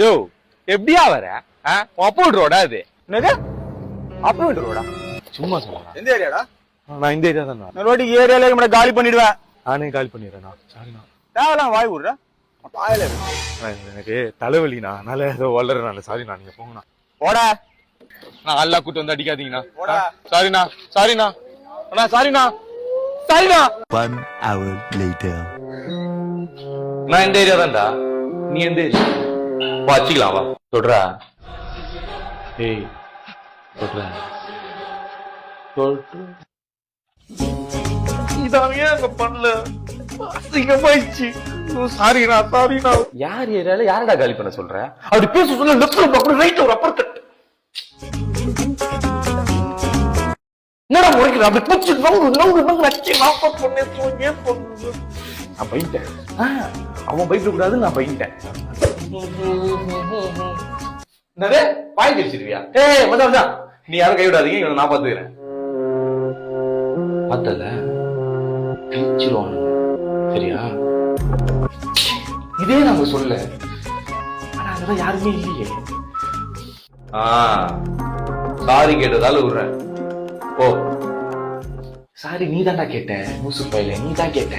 யோ எப்படியா வர அப்போட் ரோடா அது என்னது அப்போட் ரோடா? சும்மா சொல்லலாம். எந்த ஏரியாடா? நான் இந்த ஏரியா தான். நான் ரோடி ஏரியால நம்மள காலி பண்ணிடுவேன். நானே காலி பண்ணிடுறேண்ணா. சாரிண்ணா. தேவலாம் வாய் விடுறா. வாயில எனக்கு தலைவலிண்ணா. அதனால ஏதோ வளர்றேன். சாரிண்ணா, நீங்க போங்கண்ணா. போடா. நான் அல்லா கூட்டு வந்து அடிக்காதீங்கண்ணா. சாரிண்ணா சாரிண்ணா அண்ணா சாரிண்ணா சாரிண்ணா. 1 hour later. நான் இந்த ஏரியா தான்டா. நீ எந்த ஏரியா? வச்சுக்கலாம் வா. சொல்றா. ஏய் சொல்றா. இதான் ஏன் பண்ணல? அசிங்கமாயிடுச்சு. சாரிண்ணா சாரிண்ணா. யார் ஏரியால யாரடா காலி பண்ண சொல்ற? அப்படி பேச சொல்ல லெஃப்ட்ல பக்கம் ரைட்ல ஒரு அப்பர் கட். என்னடா முறைக்கிற? அப்படி பூச்சி நவுங்க வச்சு வாப்பா பொண்ணே தூங்க பொண்ணு. நான் பையிட்டேன். அவன் பைக்க கூடாது, நான் பையிட்டேன். என்னது பாய் தெரிச்சிருவியா? ஏய் மச்சான் நீ யாரும் கை விடாதீங்க, இவனை நான் பாத்துக்கிறேன். பார்த்தல கிழிச்சிருவானு சரியா? இதே நம்ம சொல்ல. ஆனா அதெல்லாம் யாருமே இல்லையே. சாரி கேட்டதால விடுறேன். ஓ சாரி நீ தான்டா கேட்ட. மூசு பையில நீ தான் கேட்ட.